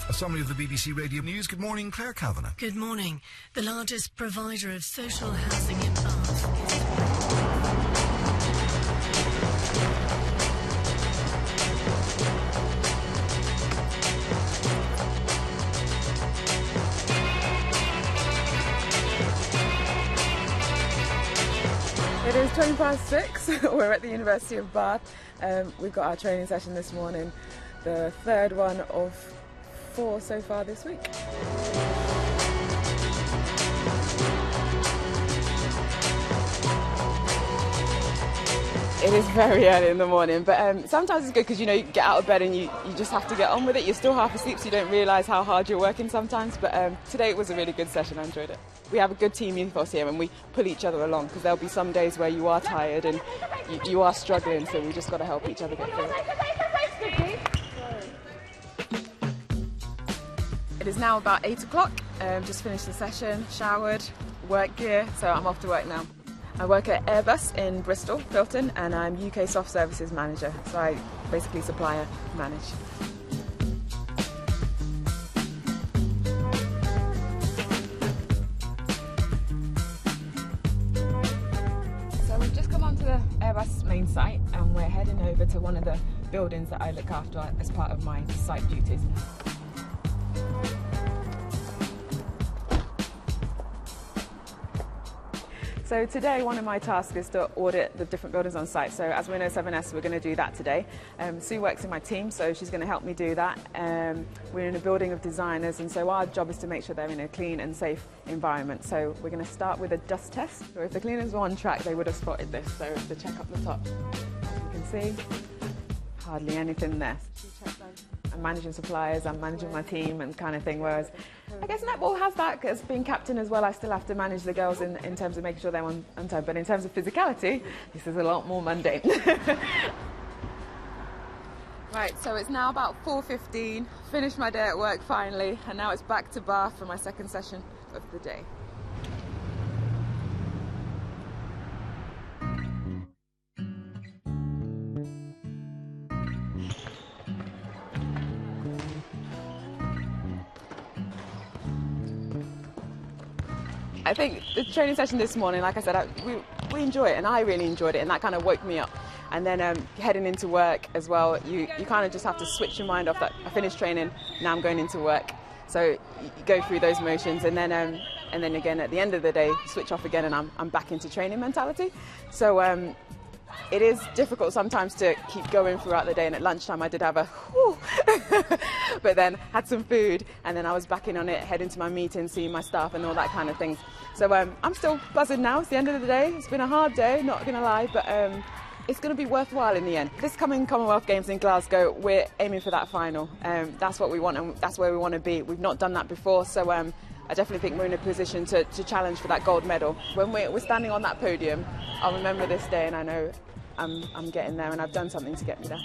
A summary of the BBC Radio News. Good morning, Claire Kavanagh. Good morning. The largest provider of social housing in Bath It is 6:20. We're at the University of Bath. We've got our training session this morning, the third one of 4 so far this week. It is very early in the morning, but sometimes it's good because, you know, you get out of bed and you just have to get on with it. You're still half asleep, so you don't realise how hard you're working sometimes, but today it was a really good session. I enjoyed it. We have a good team ethos here and we pull each other along because there'll be some days where you are tired and you are struggling, so we just got to help each other get through it. It is now about 8 o'clock. Just finished the session, showered, work gear, so I'm off to work now. I work at Airbus in Bristol, Filton, and I'm UK Soft Services Manager, so I basically supplier manage. So we've just come onto the Airbus main site and we're heading over to one of the buildings that I look after as part of my site duties. So today one of my tasks is to audit the different buildings on site. So as we know 7S, we're going to do that today. Sue works in my team, so she's going to help me do that. We're in a building of designers, and so our job is to make sure they're in a clean and safe environment. So we're going to start with a dust test. So if the cleaners were on track, they would have spotted this. So the check up the top, as you can see, hardly anything there. I'm managing suppliers, I'm managing my team and kind of thing, whereas I guess netball has that, as being captain as well, I still have to manage the girls in terms of making sure they're on time, but in terms of physicality, this is a lot more mundane. Right, so it's now about 4:15, finished my day at work finally, and now it's back to Bath for my second session of the day. I think the training session this morning, like I said, we enjoy it, and I really enjoyed it, and that kind of woke me up. And then heading into work as well, you kind of just have to switch your mind off that I finished training, now I'm going into work. So you go through those motions, and then again at the end of the day, switch off again, and I'm back into training mentality. So it is difficult sometimes to keep going throughout the day, and at lunchtime I did have a whew, but then had some food, and then I was back in on it, heading to my meeting, seeing my staff and all that kind of things. So I'm still buzzing now. It's the end of the day. It's been a hard day, not gonna lie, but it's going to be worthwhile in the end. This coming Commonwealth Games in Glasgow, we're aiming for that final. That's what we want, and that's where we want to be. We've not done that before, so I definitely think we're in a position to challenge for that gold medal. When we're standing on that podium, I'll remember this day, and I know I'm getting there, and I've done something to get me there.